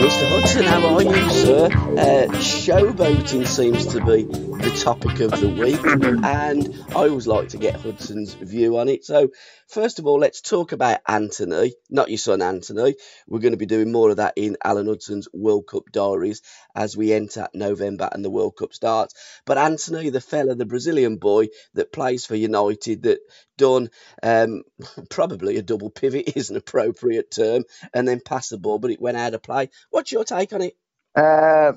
Mr. Hudson, how are you, sir? Showboating seems to be the topic of the week, and I always like to get Hudson's view on it. So, first of all, let's talk about Anthony, not your son Anthony. We're going to be doing more of that in Alan Hudson's World Cup diaries as we enter November and the World Cup starts. But Anthony, the fella, the Brazilian boy that plays for United, that done probably a double pivot is an appropriate term, and then pass the ball, but it went out of play. What's your take on it? I'd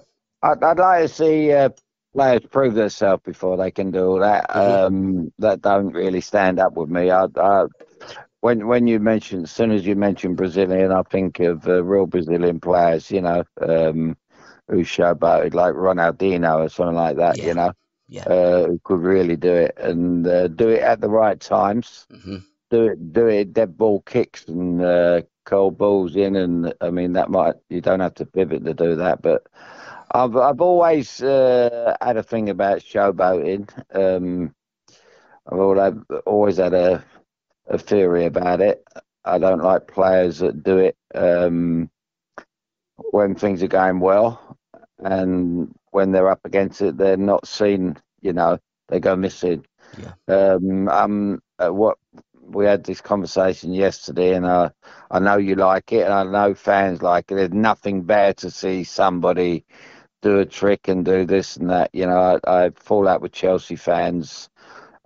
like to see players prove themselves before they can do all that. That don't really stand up with me. When you mention, as soon as you mention Brazilian, I think of real Brazilian players, you know, who showboated like Ronaldinho or something like that, you know, who could really do it and do it at the right times. Do it dead ball kicks and cold balls in, and I mean you don't have to pivot to do that, but I've always had a thing about showboating. I've always had a theory about it. I don't like players that do it when things are going well, and when they're up against it, they're not seen. You know, they go missing. What we had this conversation yesterday, and I know you like it, and I know fans like it. There's nothing better to see somebody do a trick and do this and that. You know, I fall out with Chelsea fans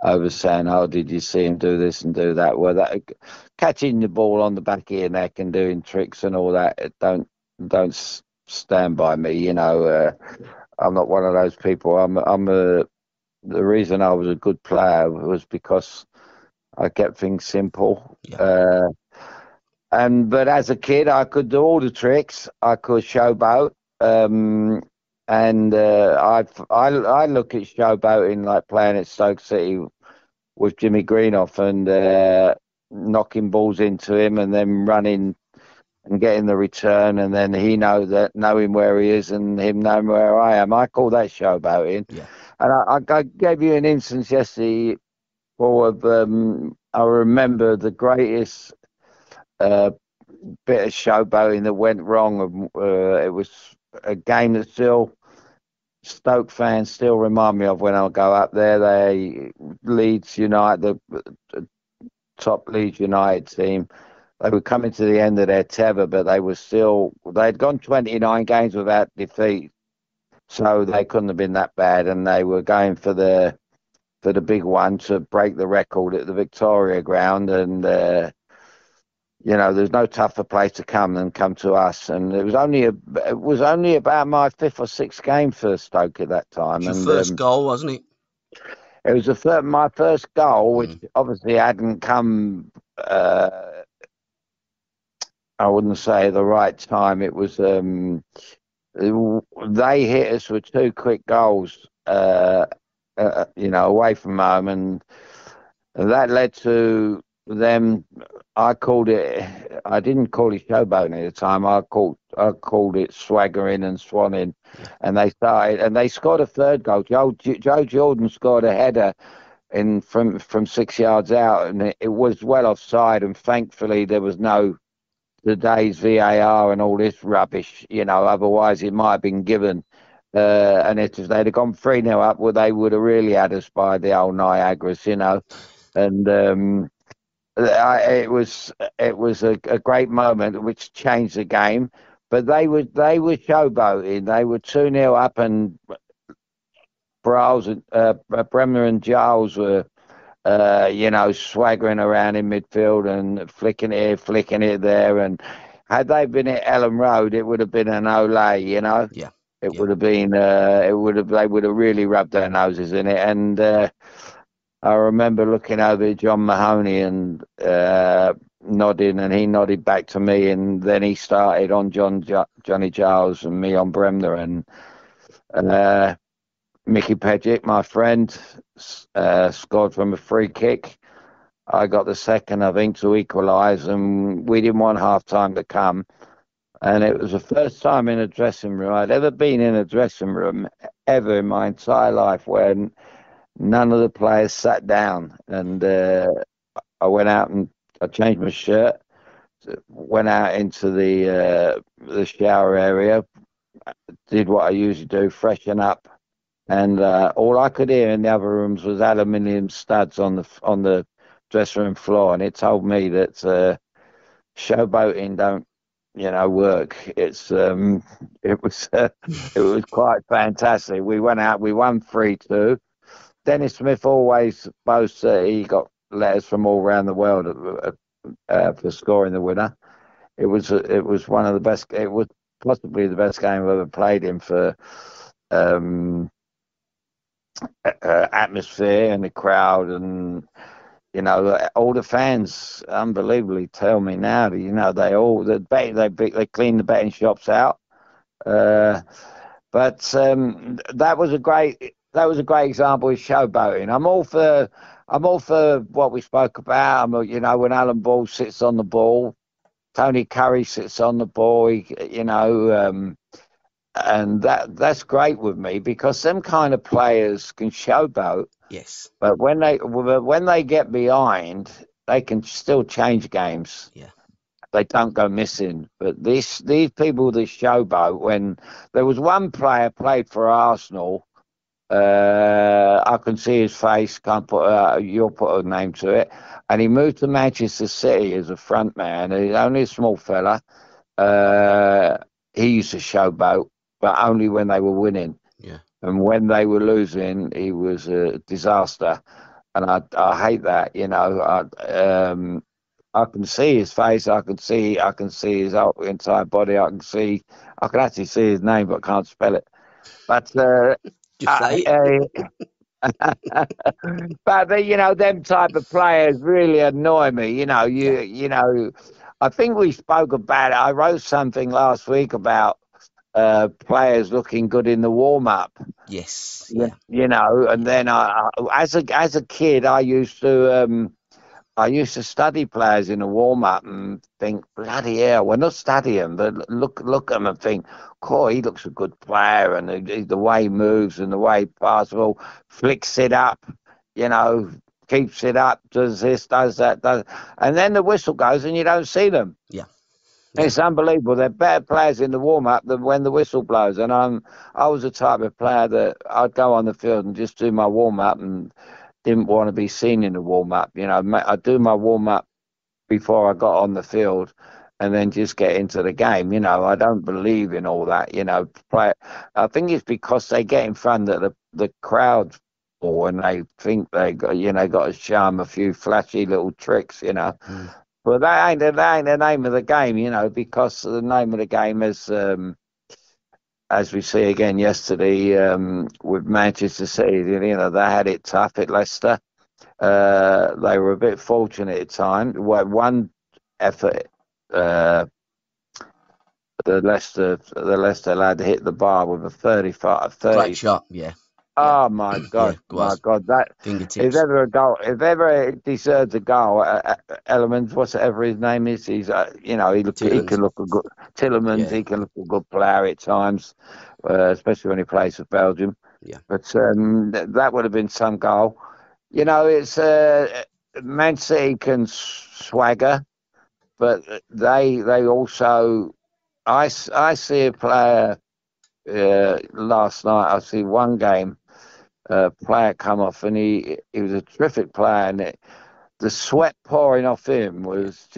over saying, "Oh, did you see him do this and do that?" Well, that catching the ball on the back of your neck and doing tricks and all that, it don't stand by me. You know, I'm not one of those people. The reason I was a good player was because I kept things simple. But as a kid, I could do all the tricks. I could showboat. I look at showboating like playing at Stoke City with Jimmy Greenough and knocking balls into him and then running and getting the return, and then he knowing where he is and him knowing where I am. I call that showboating. And I gave you an instance yesterday. I remember the greatest bit of showboating that went wrong. It was a game that Stoke fans still remind me of when I go up there. Leeds United, the top Leeds United team, they were coming to the end of their tether, but they'd gone 29 games without defeat, so they couldn't have been that bad, and they were going for the big one to break the record at the Victoria Ground, and you know, there's no tougher place to come than come to us. And it was only about my fifth or sixth game for Stoke at that time. Your first goal, wasn't it? It was my first goal, which obviously hadn't come. I wouldn't say the right time. It was they hit us with two quick goals, you know, away from home, and that led to them. I didn't call it showboating at the time. I called it swaggering and swanning, and they scored a third goal. Joe Jordan scored a header from 6 yards out, and it was well offside, and thankfully there was no today's VAR and all this rubbish, you know, otherwise it might have been given. And if they'd have gone 3-0 up, well, they would have really had us by the old Niagaras, you know. And it was a great moment which changed the game. But they were showboating. They were 2-0 up, and Bremner and Giles were you know, swaggering around in midfield and flicking it here, flicking it there. And had they been at Ellen Road, it would have been an Olay, you know. It would have been. They would have really rubbed their noses in it. And I remember looking over at John Mahoney and nodding, and he nodded back to me, and then he started on Johnny Giles and me on Bremner, and Mickey Pedgick, my friend, scored from a free kick. I got the second, I think, to equalise, and we didn't want half-time to come. And it was the first time in a dressing room I'd ever been in a dressing room ever in my entire life when none of the players sat down, and I went out and I changed my shirt, went out into the shower area, did what I usually do, freshen up, and all I could hear in the other rooms was aluminium studs on the dressing room floor, and it told me that showboating don't, work. It was it was quite fantastic. We went out, we won 3-2. Dennis Smith always boasts that he got letters from all around the world for scoring the winner. It was one of the best. It was possibly the best game I've ever played in for atmosphere and the crowd, and all the fans unbelievably tell me now that they clean the betting shops out. But that was a great example of showboating. I'm all for what we spoke about. When Alan Ball sits on the ball, Tony Curry sits on the ball. And that's great with me, because them kind of players can showboat. Yes. But when they get behind, they can still change games. Yeah. They don't go missing. But these people that showboat, when there was one player played for Arsenal, I can see his face. Can't put you'll put a name to it. And he moved to Manchester City as a front man. He's only a small fella. He used to showboat, but only when they were winning. Yeah. And when they were losing, he was a disaster. And I hate that. I can see his face. I can see his entire body. I can actually see his name, but can't spell it. But Just say it. but them type of players really annoy me. I think we spoke about it. I wrote something last week about players looking good in the warm up. Yes. Yeah. And then as a kid, I used to study players in a warm up and think, bloody hell, we're not studying, but look at them and think, cool, he looks a good player, and the way he moves and the way he passes, flicks it up, keeps it up, does this, does that, and then the whistle goes and you don't see them. Yeah. It's unbelievable. They're better players in the warm up than when the whistle blows. And I was the type of player that I'd go on the field and just do my warm up and didn't want to be seen in the warm up. I'd do my warm up before I got on the field, and then just get into the game. I don't believe in all that. I think it's because they get in front of the crowd, and they think they got to show them a few flashy little tricks. But that ain't the name of the game. Because the name of the game is, as we see again yesterday with Manchester City, they had it tough at Leicester. They were a bit fortunate at times. One effort, the Leicester lad hit the bar with a 35. Great shot, yeah. Oh my God, my God! That fingertips. If ever it deserves a goal, Elements, whatever his name is, he can look a good Tillemans. Yeah. He can look a good player at times, especially when he plays for Belgium. Yeah. But that would have been some goal. It's Man City can swagger, but they also. I see a player last night. I see one game. Player come off, and he was a terrific player, and the sweat pouring off him was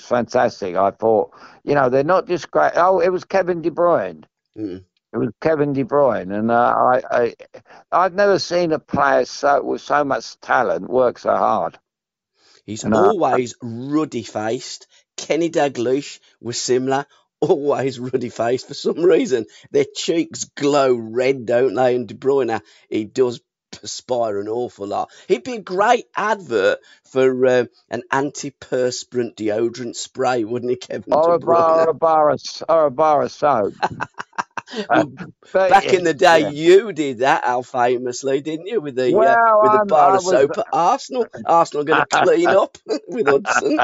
fantastic. I thought, they're not just great. Oh, it was Kevin De Bruyne. Mm. It was Kevin De Bruyne, and I've never seen a player with so much talent work so hard. He's always ruddy-faced. Kenny Dalglish was similar. Always ruddy-faced for some reason. Their cheeks glow red, don't they? And De Bruyne, he does perspire an awful lot. He'd be a great advert for an antiperspirant deodorant spray, wouldn't he, Kevin De Bruyne? Or a bar of soap. Well, But back in the day, yeah. you did that, Al, famously, didn't you? Well, With the bar I of was. soap at Arsenal. Arsenal going to clean up with Hudson.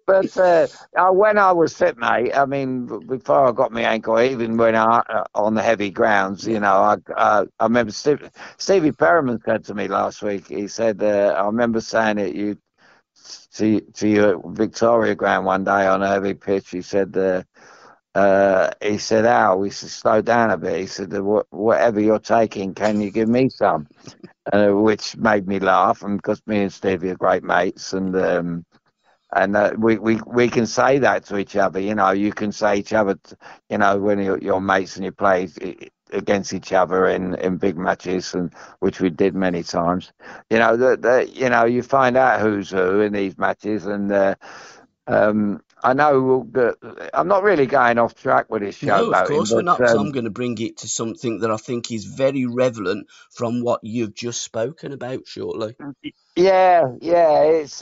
But when I was fit, mate, I mean, before I got my ankle, even when on the heavy grounds, Yeah, I remember Stevie Perriman said to me last week. He said, I remember saying it to you at Victoria Ground one day on a heavy pitch. He said, Al, we should slow down a bit. He said, whatever you're taking, can you give me some? Which made me laugh, and because me and Stevie are great mates, and we can say that to each other. You know, you can say each other, when you're mates and you play against each other in big matches, and which we did many times. You find out who's who in these matches, and I know that I'm not really going off track with this no, of showboating, course we're but not, because I'm going to bring it to something that I think is very relevant from what you've just spoken about shortly. yeah, it's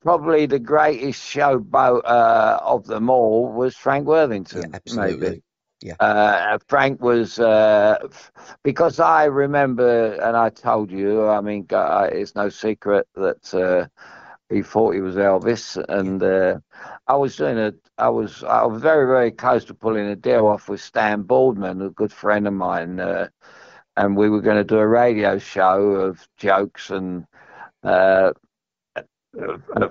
probably the greatest showboat of them all was Frank Yeah, Worthington, maybe. absolutely. Yeah, Frank was because I remember, and I told you, I mean, it's no secret that he thought he was Elvis, yeah, and I was very, very close to pulling a deal off with Stan Baldwin, a good friend of mine, and we were going to do a radio show of jokes and uh,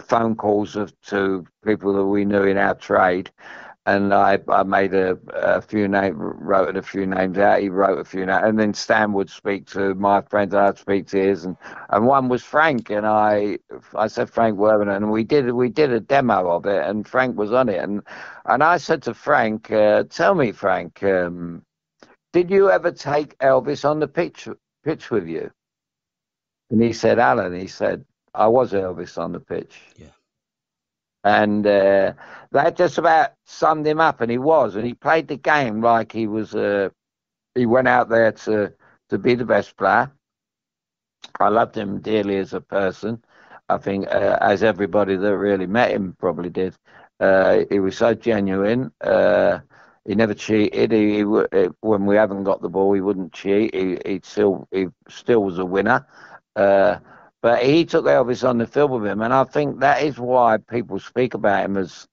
phone calls to people that we knew in our trade. And I made a few names, wrote a few names out. He wrote a few names, and then Stan would speak to my friends, and I'd speak to his, and one was Frank, and I said Frank Worthington, and we did a demo of it, and Frank was on it, and I said to Frank, tell me, Frank, did you ever take Elvis on the pitch with you? And he said, Alan, he said, I was Elvis on the pitch. yeah. And that just about summed him up, and he was, and he played the game like he was. He went out there to be the best player. I loved him dearly as a person. I think, as everybody that really met him probably did. He was so genuine. He never cheated. When we haven't got the ball, he wouldn't cheat. He still was a winner. Uh, but he took Elvis on the field with him, and I think that is why people speak about him as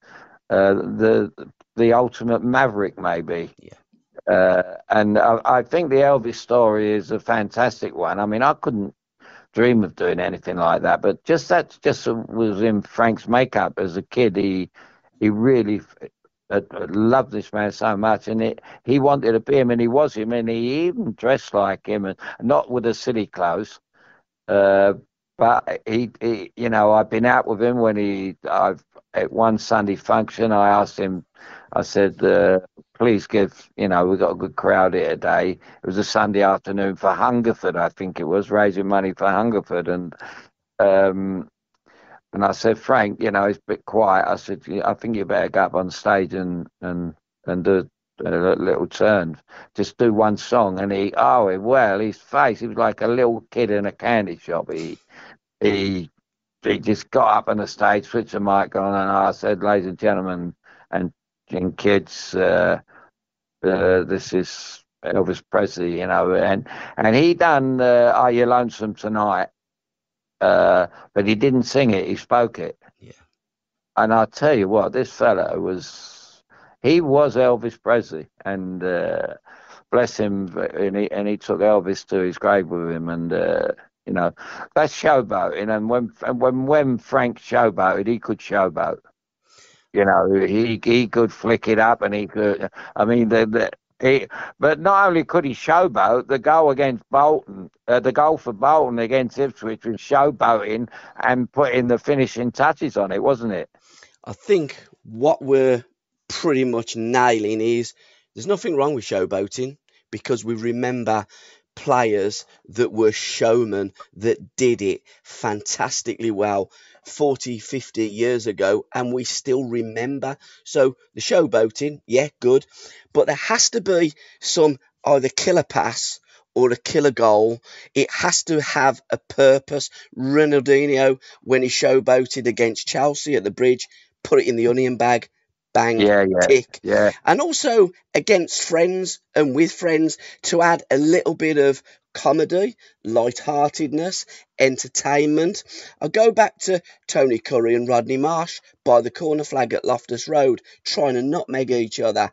the ultimate maverick, maybe. Yeah. And I think the Elvis story is a fantastic one. I mean, I couldn't dream of doing anything like that, but just was in Frank's makeup as a kid. He really loved this man so much, and he wanted to be him, and he was him, and he even dressed like him, and not with the silly clothes. Uh, but I've been out with him at one Sunday function. I asked him, I said, please we've got a good crowd here today. It was a Sunday afternoon for Hungerford, I think it was, raising money for Hungerford. Um, and I said, Frank, it's a bit quiet. I said, I think you better go up on stage and do a little turn. Just do one song. And his face, he was like a little kid in a candy shop. He just got up on the stage, switched the mic on, and I said, ladies and gentlemen, and kids, this is Elvis Presley, and he done Are You Lonesome Tonight? But he didn't sing it, he spoke it. Yeah. And I tell you what, this fella he was Elvis Presley, and bless him, and he took Elvis to his grave with him, and that's showboating. And when Frank showboated, he could showboat. He could flick it up, and he could. I mean, but not only could he showboat, the goal against Bolton, the goal for Bolton against Ipswich was showboating and putting the finishing touches on it, wasn't it? I think what we're pretty much nailing is there's nothing wrong with showboating, because we remember players that were showmen that did it fantastically well 40, 50 years ago, and we still remember. So the showboating, yeah, good, but there has to be some either killer pass or a killer goal. It has to have a purpose. Ronaldinho, when he showboated against Chelsea at the bridge, put it in the onion bag, bang, Yeah, yeah, tick. yeah. And also against friends and with friends to add a little bit of comedy, lightheartedness, entertainment. I go back to Tony Curry and Rodney Marsh by the corner flag at Loftus Road, trying to nutmeg each other.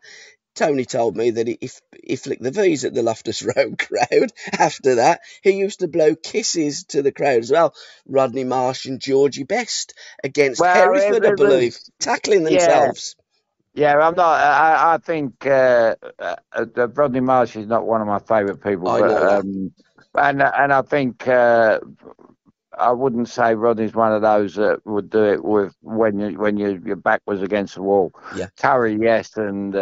Tony told me that he flicked the V's at the Loftus Road crowd. After that, he used to blow kisses to the crowd as well. Rodney Marsh and Georgie Best against Well, Hereford, I it believe, was, tackling yeah, themselves. yeah. I'm not. I think Rodney Marsh is not one of my favourite people, I but know that. and I think I wouldn't say Rodney's one of those that would do it with when your back was against the wall. Yeah. Curry, yes, and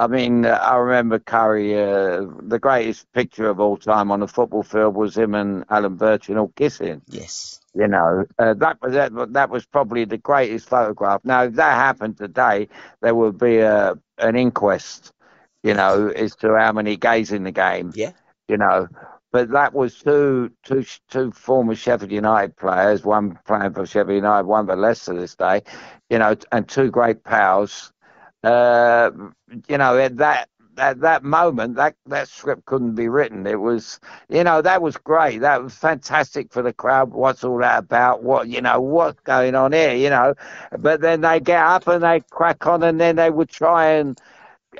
I mean I remember Curry. The greatest picture of all time on the football field was him and Alan Birchin all kissing. Yes. You know, that was probably the greatest photograph. Now, if that happened today, there would be an inquest. You know, as to how many gays in the game. Yeah. You know, but that was two former Sheffield United players, one playing for Sheffield United, one for Leicester this day, you know, and two great pals. Uh, you know, at that moment, that script couldn't be written. It was, you know, that was great. That was fantastic for the crowd. What's all that about? What, you know, what's going on here? You know, but then they get up and they crack on, and then they would try and,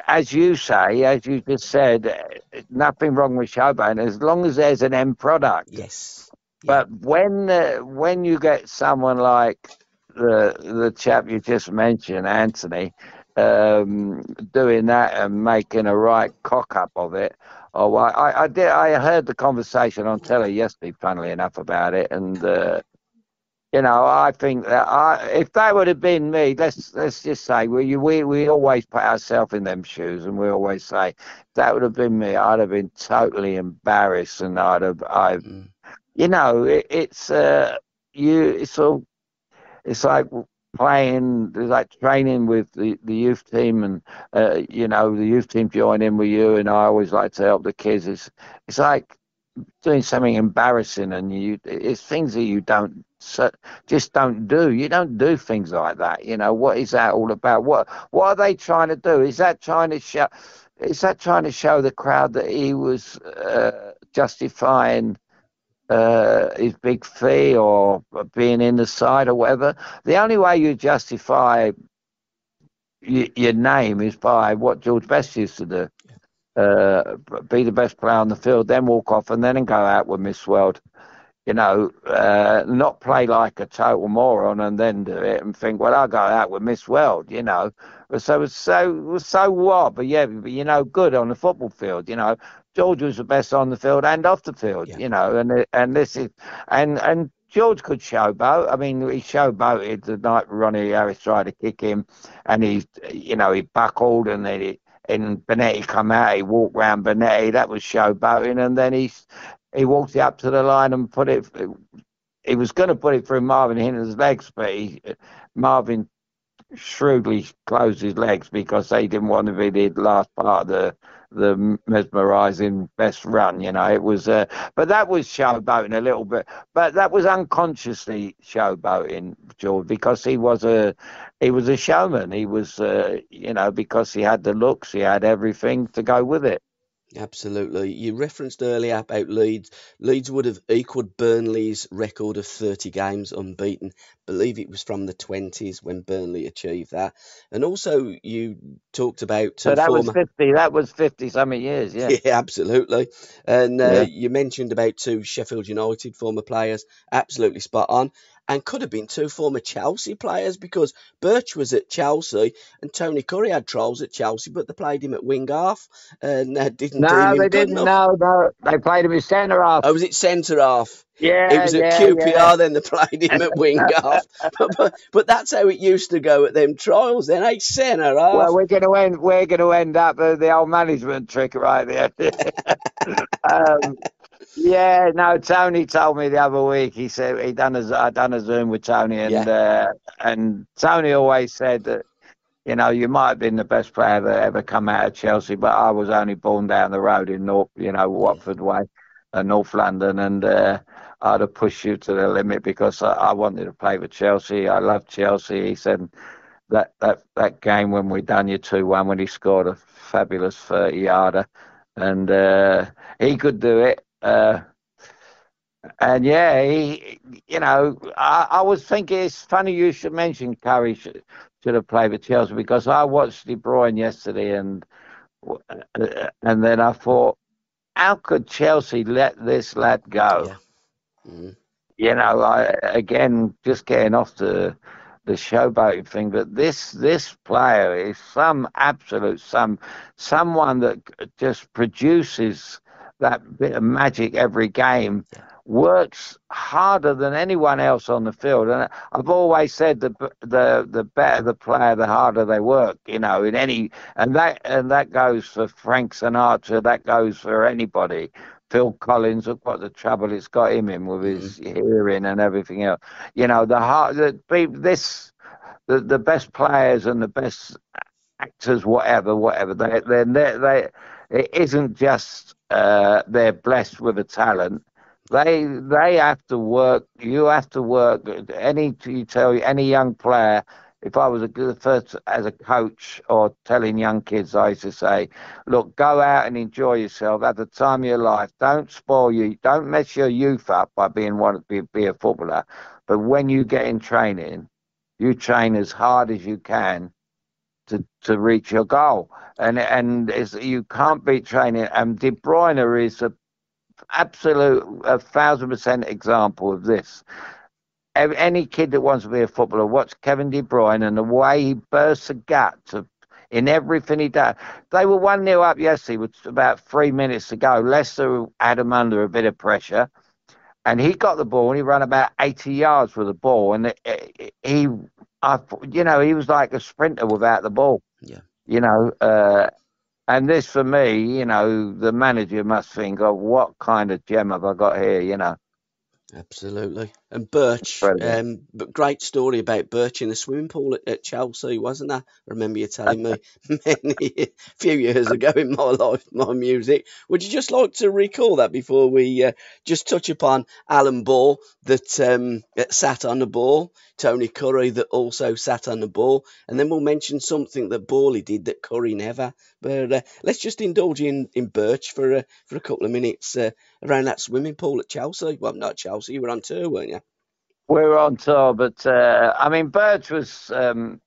as you say, as you just said, nothing wrong with showboating as long as there's an end product. Yes. Yeah. But when you get someone like the chap you just mentioned, Anthony, doing that and making a right cock up of it. Oh, I heard the conversation on telly yesterday, funnily enough, about it, and you know, I think that if that would have been me, let's just say we always put ourselves in them shoes, and we always say if that would have been me, I'd have been totally embarrassed, and Mm. you know, it's all, it's like playing, it's like training with the youth team, and you know, the youth team join in with you, and I always like to help the kids. It's like doing something embarrassing, and it's things that you don't just don't do. You don't do things like that. You know, what is that all about? What are they trying to do? Is that trying to show? Is that trying to show the crowd that he was justifying his big fee or being in the side or whatever? The only way you justify your name is by what George Best used to do. Be the best player on the field, then walk off, and then go out with Miss World. You know, not play like a total moron and then do it and think, well, I'll go out with Miss World. You know, so what? But yeah, but, you know, good on the football field. You know, George was the best on the field and off the field. Yeah. You know, and this is and George could showboat. I mean, he showboated the night Ronnie Harris tried to kick him, and you know, he buckled, and then and Benetti come out. He walked round Benetti. That was showboating, and then he walked it up to the line and put it. He was going to put it through Marvin Hinton's legs, but Marvin shrewdly closed his legs because they didn't want to be the last part of the mesmerising best run. You know, it was, but that was showboating a little bit. But that was unconsciously showboating, George, because he was a showman. He was, you know, because he had the looks, he had everything to go with it. Absolutely. You referenced earlier about Leeds. Leeds would have equalled Burnley's record of 30 games unbeaten. Believe it was from the 20s when Burnley achieved that. And also, you talked about So two former. that was 50 something years, yeah. Yeah, absolutely. And Yeah. you mentioned about two Sheffield United former players. Absolutely spot on. And could have been two former Chelsea players because Birch was at Chelsea and Tony Curry had trials at Chelsea, but they played him at wing half and didn't deem No, him they good didn't. enough. No. They played him as centre half. Oh, was it centre half? It Yeah, was at yeah. QPR, then they played him at wing half. But that's how it used to go at them trials, then, eh? Centre Well, half. we're going to end up with the old management trick right there. um, yeah, no. Tony told me the other week. He said I done a Zoom with Tony, Yeah, and Tony always said that, you know, you might have been the best player that ever come out of Chelsea, but I was only born down the road in North, you know, yeah, Watford way, North London, and I'd have pushed you to the limit because I wanted to play for Chelsea. I love Chelsea. He said, that game when we done you 2-1 when he scored a fabulous 30-yarder, and he could do it. And yeah, I was thinking it's funny you should mention Curry should have played for Chelsea because I watched De Bruyne yesterday and then I thought, how could Chelsea let this lad go? Yeah. Mm. Again, just getting off the showboating thing, but this player is someone that just produces that bit of magic every game, Yeah. works harder than anyone else on the field, and I've always said the better the player, the harder they work. In any and that goes for Frank Sinatra, that goes for anybody. Phil Collins, look what the trouble it's got him in with Mm. his hearing and everything else. The best players and the best actors, whatever. It isn't just they're blessed with a talent. They have to work. You have to work. Any young player. If I was first as a coach or telling young kids, I used to say, look, go out and enjoy yourself. Have the time of your life. Don't mess your youth up by be a footballer. But when you get in training, you train as hard as you can to reach your goal. You can't beat training. And De Bruyne is a absolute 1,000% example of this. Any kid that wants to be a footballer, watch Kevin De Bruyne and the way he bursts a gut in everything he does. They were 1-0 up yesterday with about 3 minutes to go. Leicester had him under a bit of pressure. And he got the ball and he ran about 80 yards with the ball. And he was like a sprinter without the ball. Yeah. And this for me, the manager must think, oh, what kind of gem have I got here, Absolutely. And Birch, Incredible. but great story about Birch in the swimming pool at Chelsea, wasn't there? I remember you telling me few years ago in my life, my music. Would you just like to recall that before we just touch upon Alan Ball that sat on the ball, Tony Curry that also sat on the ball, and then we'll mention something that Bally did that Curry never. But let's just indulge in Birch for a couple of minutes around that swimming pool at Chelsea. Well, not Chelsea, you were on tour, weren't you? We were on tour, but Birch was funny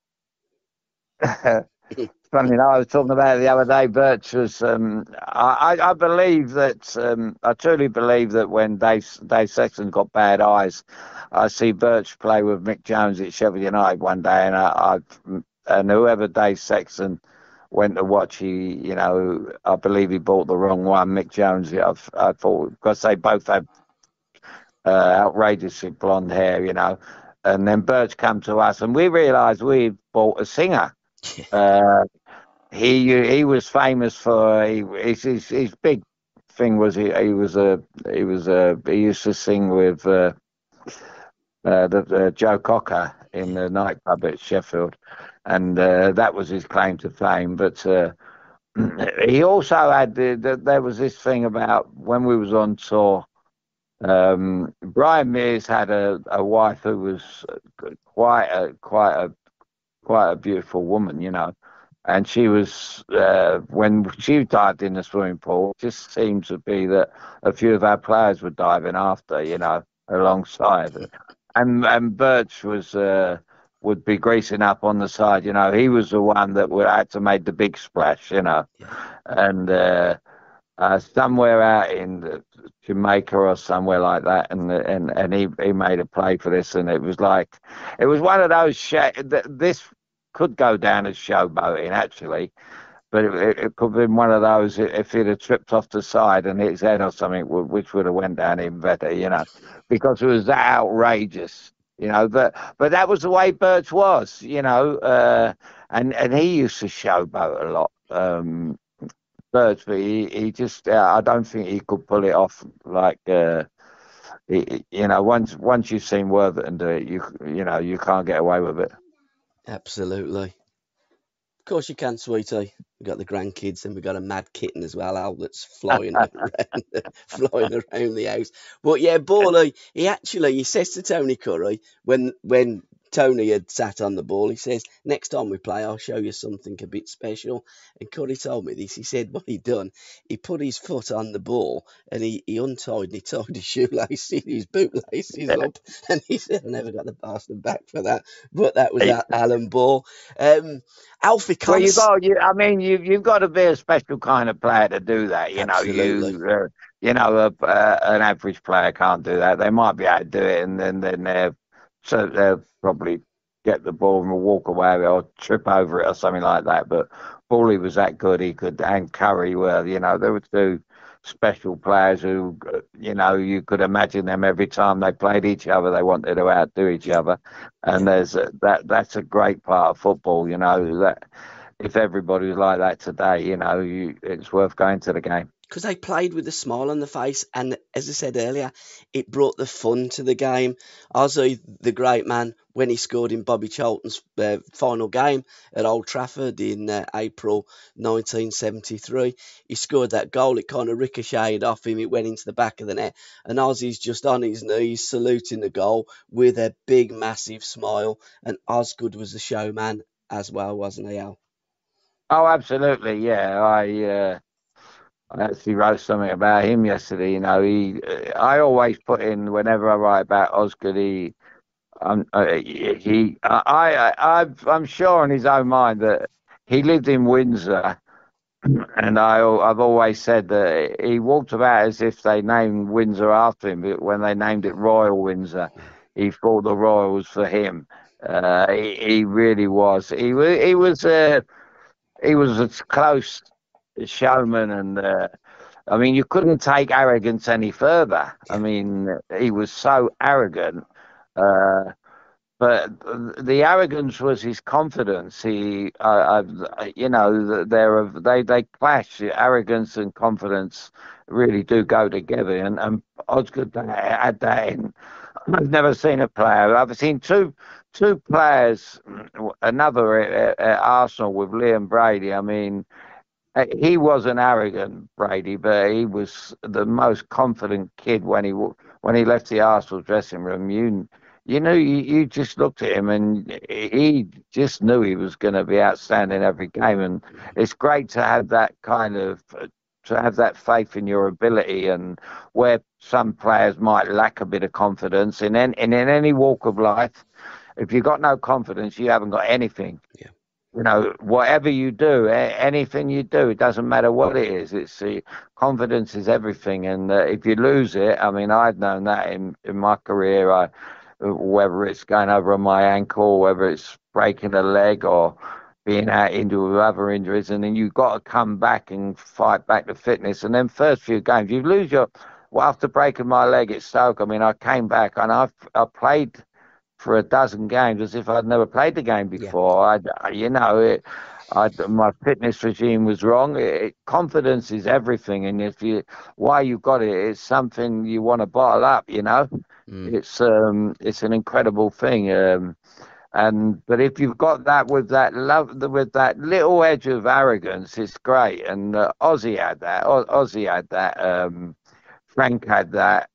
enough. I was talking about it the other day. Birch was. I believe that. I truly believe that when Dave Sexton got bad eyes, I see Birch play with Mick Jones at Sheffield United one day, and whoever Dave Sexton went to watch, I believe he bought the wrong one. Mick Jones, I thought, because they both had outrageously blonde hair, And then Birch come to us, and we realised we bought a singer. He was famous for his big thing was he used to sing with Joe Cocker in the nightclub at Sheffield, and that was his claim to fame. But he also had there was this thing about when we was on tour. Brian Mears had a wife who was quite a beautiful woman, and she was when she dived in the swimming pool. It just seemed to be that a few of our players were diving after, alongside, and Birch would be greasing up on the side. He was the one that would had to make the big splash, Yeah. and. Somewhere out in Jamaica or somewhere like that, and he made a play for this, and it was one of those this could go down as showboating actually, but it could have been one of those if he'd have tripped off the side and hit his head or something, which would have went down even better, because it was that outrageous, But that was the way Birch was, and he used to showboat a lot. Birch, but he just I don't think he could pull it off like once you've seen Worthington do it, you can't get away with it. Absolutely. Of course you can, sweetie. We've got the grandkids and we've got a mad kitten as well, Al, that's flying flying around the house. But yeah, Bally, he says to Tony Curry when Tony had sat on the ball. He says, next time we play, I'll show you something a bit special. And Cuddy told me this. He said what he'd done, he put his foot on the ball and he untied and he tied his shoelaces, his bootlaces up. And he said, I never got the bastard back for that. But that was Alan Ball. Alfie Well, Connors. I mean, you've got to be a special kind of player to do that. Absolutely. An average player can't do that. They might be able to do it, and then they'll probably get the ball and walk away or trip over it or something like that. But Bally was that good. He could, and Curry were. There were two special players who, you could imagine them every time they played each other. They wanted to outdo each other, and that's a great part of football. That if everybody was like that today, it's worth going to the game. Because they played with a smile on the face, and as I said earlier, it brought the fun to the game. Ozzy, the great man, when he scored in Bobby Charlton's final game at Old Trafford in April 1973, he scored that goal. It kind of ricocheted off him. It went into the back of the net, and Ozzy's just on his knees saluting the goal with a big, massive smile. And Osgood was the showman as well, wasn't he, Al? Oh, absolutely, yeah. I actually wrote something about him yesterday. I always put in whenever I write about Osgood. I'm sure in his own mind that he lived in Windsor, and I've always said that he walked about as if they named Windsor after him. But when they named it Royal Windsor, he thought the Royal was for him. He really was. He was a close showman, and I mean, you couldn't take arrogance any further. I mean, he was so arrogant, but the arrogance was his confidence. They clash. Arrogance and confidence really do go together, and Osgood had that in. I've never seen a player. I've seen two players. Another at Arsenal with Liam Brady. I mean, he wasn't arrogant, Brady, but he was the most confident kid when he left the Arsenal dressing room. You just looked at him and he just knew he was going to be outstanding every game. And it's great to have that to have that faith in your ability, and where some players might lack a bit of confidence in any walk of life. If you've got no confidence, you haven't got anything. Yeah. Whatever you do, anything you do, it doesn't matter what it is. Confidence is everything, and if you lose it, I mean, I've known that in my career. Whether it's going over on my ankle, whether it's breaking a leg or being out into other injuries, and then you've got to come back and fight back to fitness. And then first few games, you lose after breaking my leg at Stoke. I mean, I came back and I played for a dozen games as if I'd never played the game before. Yeah. My fitness regime was wrong. Confidence is everything, and why you got it's something you want to bottle up. It's an incredible thing. But if you've got that with that love, with that little edge of arrogance, it's great. And Ozzy had that. Ozzy had that. Frank had that.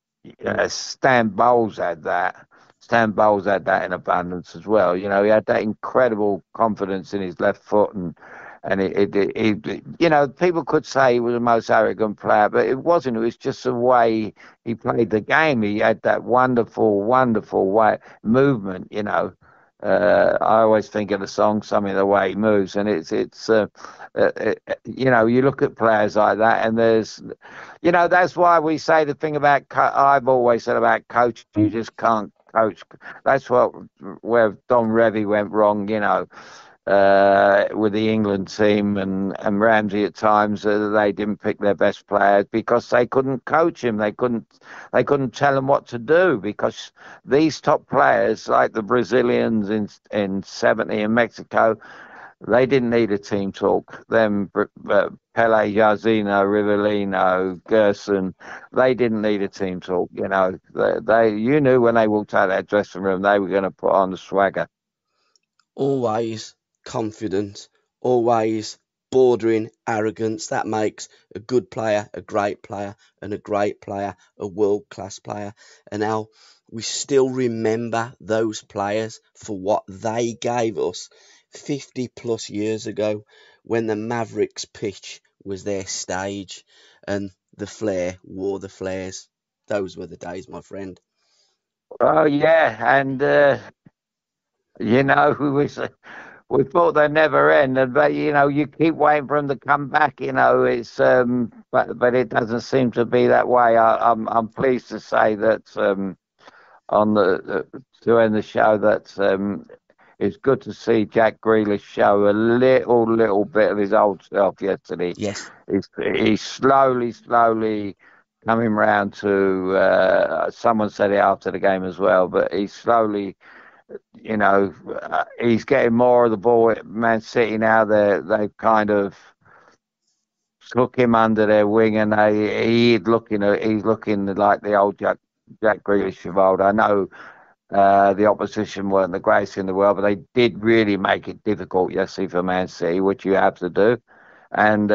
Stan Bowles had that. Stan Bowles had that in abundance as well. He had that incredible confidence in his left foot, and people could say he was the most arrogant player, but it wasn't. It was just the way he played the game. He had that wonderful, wonderful movement. I always think of the song "Something the Way He Moves," and you look at players like that, and that's why we say the thing about. I've always said about coaching, you just can't coach. That's where Don Revie went wrong, with the England team, and Ramsey at times they didn't pick their best players because they couldn't coach him. They couldn't tell him what to do, because these top players like the Brazilians in '70 in Mexico, they didn't need a team talk. Them Pele, Jairzinho, Rivellino, Gerson, they didn't need a team talk. You knew when they walked out of that dressing room they were going to put on the swagger. Always confident, always bordering arrogance that makes a good player a great player, and a great player a world-class player. And now we still remember those players for what they gave us 50 plus years ago, when the Mavericks pitch was their stage and the Flair wore the flares. Those were the days, my friend. Oh yeah, and you know, we thought they'd never end, but you know, you keep waiting for them to come back. You know, it's but it doesn't seem to be that way. I'm pleased to say that on to end the show that it's good to see Jack Grealish show a little bit of his old self yesterday. Yes. He's slowly coming round to. Someone said it after the game as well, but he's slowly, you know, he's getting more of the ball at Man City now. They've kind of took him under their wing, and he's looking like the old Jack Grealish of old. I know the opposition weren't the greatest in the world, but they did really make it difficult yesterday for Man City, which you have to do. And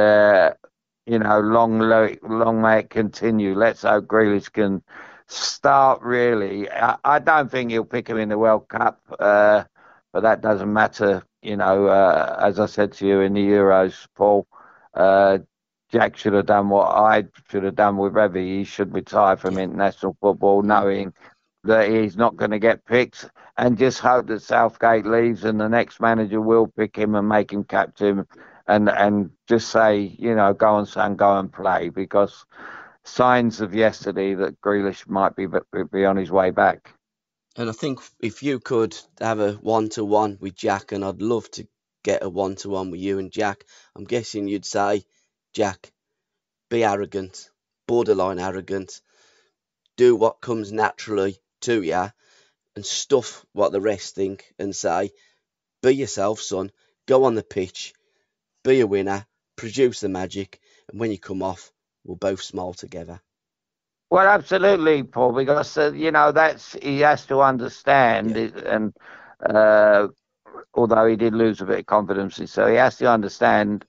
you know, long may it continue. Let's hope Grealish can start. Really, I don't think he'll pick him in the World Cup, but that doesn't matter. You know, as I said to you in the Euros, Paul. Uh, Jack should have done what I should have done with Revy. He should retire from Yeah. international football, knowing that he's not going to get picked, and just hope that Southgate leaves and the next manager will pick him and make him captain, and just say, you know, go on, son, go and play, because signs of yesterday that Grealish might be on his way back. And I think if you could have a one-to-one with Jack, and I'd love to get a one-to-one with you and Jack, I'm guessing you'd say, Jack, be arrogant, borderline arrogant, do what comes naturally to you, and stuff what the rest think, and say, be yourself, son, go on the pitch, be a winner, produce the magic, and when you come off, we'll both smile together. Well, absolutely, Paul, because you know, that's he has to understand Yeah. it, and uh, although he did lose a bit of confidence, so he has to understand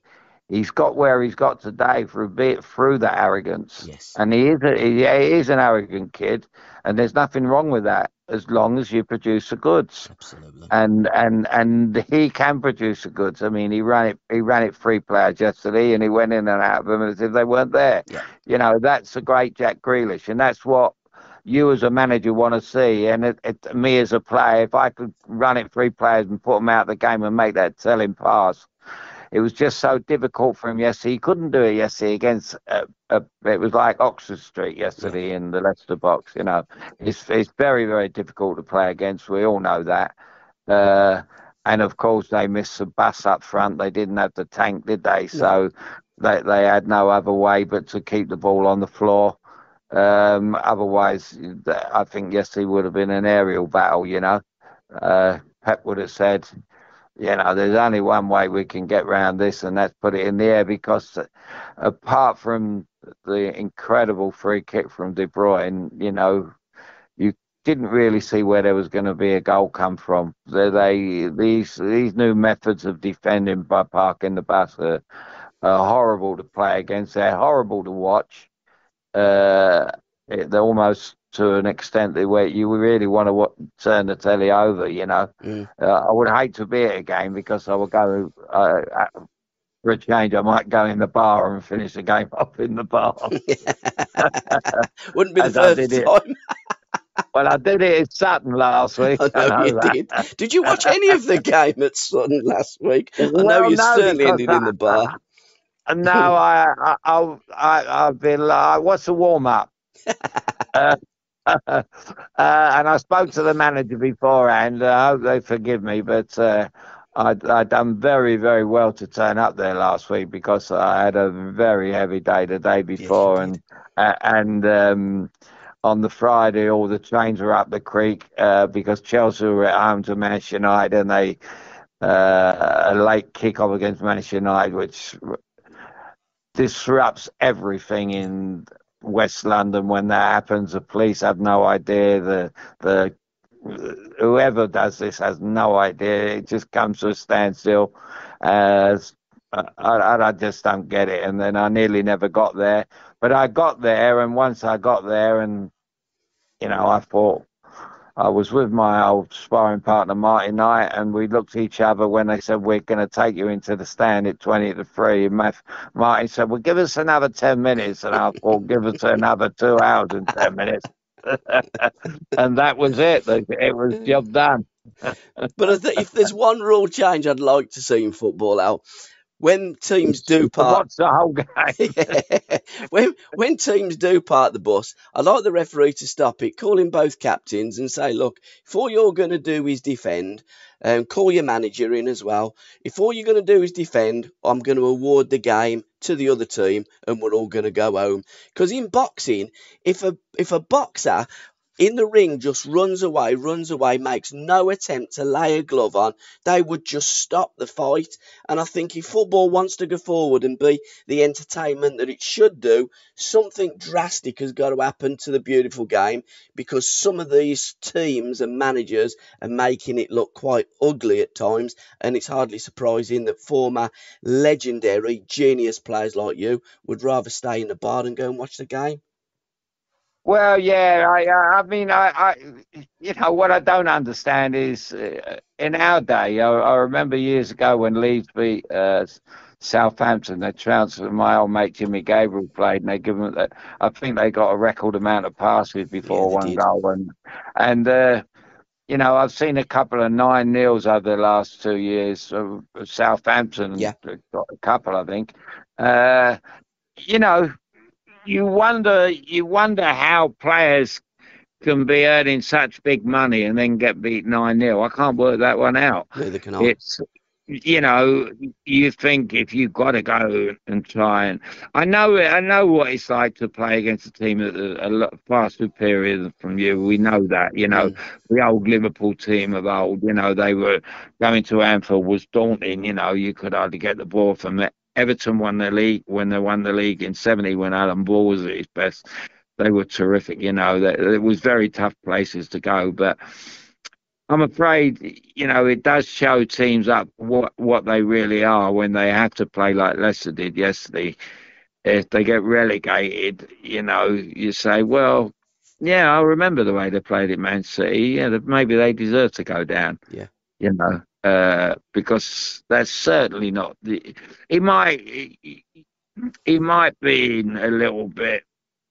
he's got where he's got today for a bit through that arrogance, Yes. and he is an arrogant kid, and there's nothing wrong with that as long as you produce the goods. Absolutely. And he can produce the goods. I mean, he ran it free players yesterday, and he went in and out of them as if they weren't there. Yeah. You know, that's a great Jack Grealish, and that's what you as a manager want to see. And me as a player, if I could run it free players and put them out of the game and make that telling pass, it was just so difficult for him yesterday. He couldn't do it yesterday against. It was like Oxford Street Yeah. yesterday in the Leicester box. You know, it's very difficult to play against. We all know that. Uh, and of course, they missed the bus up front. They didn't have the tank, did they? No. So they had no other way but to keep the ball on the floor. Otherwise, I think yesterday would have been an aerial battle. You know, Pep would have said, you know, there's only one way we can get round this, and that's put it in the air, because apart from the incredible free kick from De Bruyne, you know, you didn't really see where there was going to be a goal come from. These new methods of defending by parking the bus are horrible to play against. They're horrible to watch. They're almost to an extent where you really want to turn the telly over, you know. Mm. I would hate to be at a game, because I would go, for a change, I might go in the bar and finish the game off in the bar. Wouldn't be the As I first did it. time. Well, I did it in Sutton last week. I know you that. did. Did you watch any of the game at Sutton last week? I know Well, you no, certainly because ended in the bar. no, I've been. What's the warm up? And I spoke to the manager beforehand. I hope they forgive me, but I'd done very well to turn up there last week, because I had a very heavy day the day Yes, you before, did. and on the Friday all the trains were up the creek, because Chelsea were at home to Manchester United, and they a late kick-off against Manchester United, which disrupts everything in West London when that happens. The police have no idea. The whoever does this has no idea. It just comes to a standstill. I just don't get it. And then I nearly never got there, but I got there, and once I got there, and I thought I was with my old sparring partner Martin Knight, and we looked at each other when they said we're going to take you into the stand at 20 to 3. And Martin said, "Well, give us another 10 minutes," and I thought, "Give us another 2 hours and 10 minutes," and that was it. It was job done. But if there's one rule change I'd like to see in football, Al, when teams do part, Watch the whole game. yeah, when teams do part the bus, I'd like the referee to stop it, call in both captains, and say, "Look, if all you're going to do is defend, call your manager in as well. If all you're going to do is defend, I'm going to award the game to the other team, and we're all going to go home." Because in boxing, if a boxer in the ring just runs away, makes no attempt to lay a glove on, they would just stop the fight. And I think if football wants to go forward and be the entertainment that it should do, something drastic has got to happen to the beautiful game, because some of these teams and managers are making it look quite ugly at times, and it's hardly surprising that former legendary genius players like you would rather stay in the bar and go and watch the game. Well, yeah, I mean, what I don't understand is in our day, I remember years ago when Leeds beat Southampton, they transferred my old mate Jimmy Gabriel played, and they give them that. I think they got a record amount of passes Yeah, before they one did. goal, and I've seen a couple of 9-0s over the last 2 years. Southampton Yeah. got a couple, I think. Uh, you know you wonder how players can be earning such big money and then get beat 9-0. I can't work that one out. Neither can I. It's you know, you think if you've got to go and try, and I know what it's like to play against a team that are a lot far superior from you. We know that, Mm. the old Liverpool team of old, they were going to Anfield was daunting. You could hardly get the ball from it. Everton won the league when they won the league in '70 when Alan Ball was at his best. They were terrific. It was very tough places to go, but I'm afraid, it does show teams up what they really are when they have to play like Leicester did yesterday. If they get relegated, you say, well, yeah, I remember the way they played at Man City. Yeah, maybe they deserve to go down. Yeah. Because that's certainly not the. He might be a little bit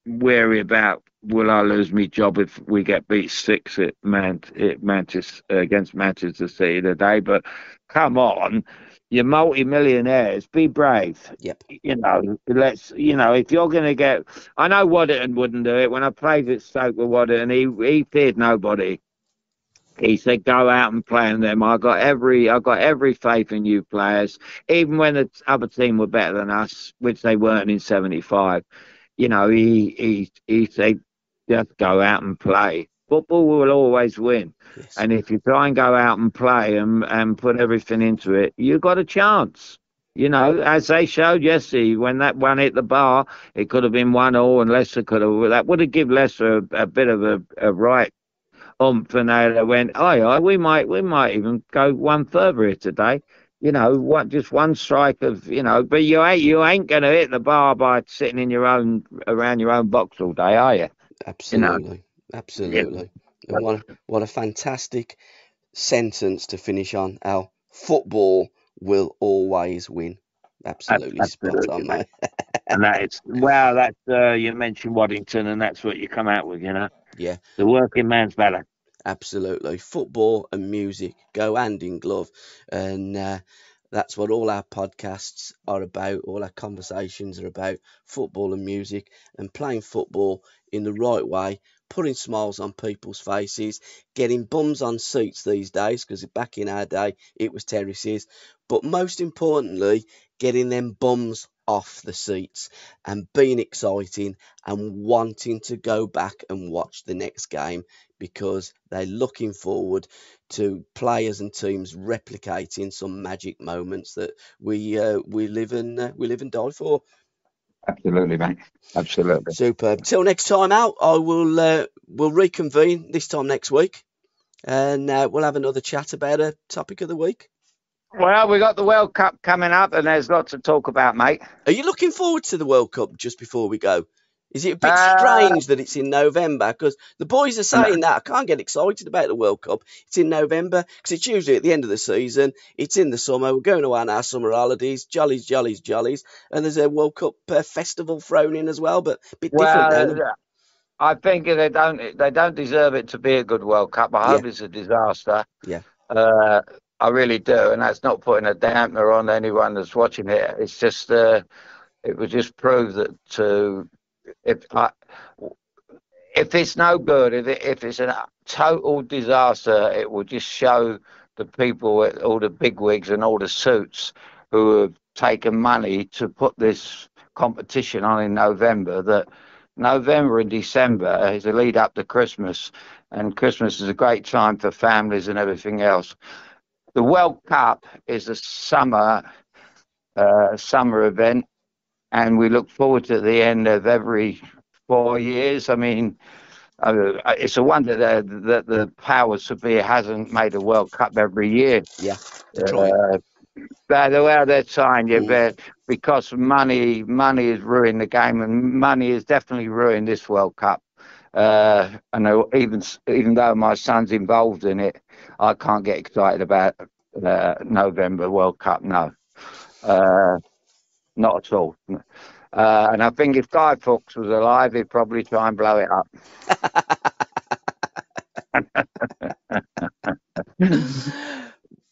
wary about, will I lose my job if we get beat 6 at Manchester against Manchester City today? But come on, you're multi-millionaires. Be brave. Yep. If you're going to get, I know Waddington wouldn't do it. When I played at Stoke with Waddington, he feared nobody. He said, "Go out and play on them. I got every faith in you players, even when the other team were better than us, which they weren't in '75." He said, "Just go out and play. Football will always win, Yes. and if you try and go out and play and put everything into it, you got a chance." As they showed yesterday, when that one hit the bar, it could have been 1-1, and Leicester could have. That would have given Leicester a bit of a right and they went, "Oh, we might even go one further here today." Just one strike of, but you ain't gonna hit the bar by sitting around your own box all day, are you? You know, Absolutely. yeah, Absolutely. And what a fantastic sentence to finish on, Al. Football will always win. Absolutely spot absolutely, on, mate. mate. And that's you mentioned Waddington, and that's what you come out with, Yeah. the working man's ballad. Absolutely. Football and music go hand in glove. And that's what all our podcasts are about. All our conversations are about football and music, and playing football in the right way, putting smiles on people's faces, getting bums on seats these days, because back in our day it was terraces. But most importantly, getting them bums off the seats and being exciting and wanting to go back and watch the next game, because they're looking forward to players and teams replicating some magic moments that we live and die for. Absolutely, mate. Absolutely. Superb. Till next time out, I will reconvene this time next week, and we'll have another chat about a topic of the week. Well, we got the World Cup coming up, and there's lots to talk about, mate. Are you looking forward to the World Cup just before we go? Is it a bit Uh, strange that it's in November? Because the boys are saying that I can't get excited about the World Cup. It's in November because it's usually at the end of the season. It's in the summer. We're going away on our summer holidays, jollies, jollies, jollies. And there's a World Cup festival thrown in as well, but a bit different, don't it? I think they don't deserve it to be a good World Cup. I Yeah, hope it's a disaster. yeah, I really do, and that's not putting a dampener on anyone that's watching it. It's just it would just prove that if I, if it's no good, if it's a total disaster, it will just show the people, all the bigwigs and all the suits who have taken money to put this competition on in November, that November and December is a lead up to Christmas, and Christmas is a great time for families and everything else. The World Cup is a summer event, and we look forward to the end of every 4 years. I mean, it's a wonder that the powers to be hasn't made a World Cup every year. yeah. They're trying. They're trying, because money has ruined the game, and money has definitely ruined this World Cup. And even though my son's involved in it, I can't get excited about November World Cup. No, not at all. And I think if Guy Fawkes was alive, he'd probably try and blow it up.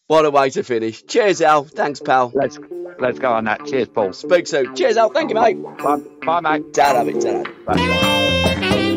What a way to finish. Cheers, Al. Thanks, pal. Let's go on that. Cheers, Paul. Speak soon. Cheers, Al. Thank you, mate. Bye, mate. Ta-ra, mate. Ta-ra. Bye.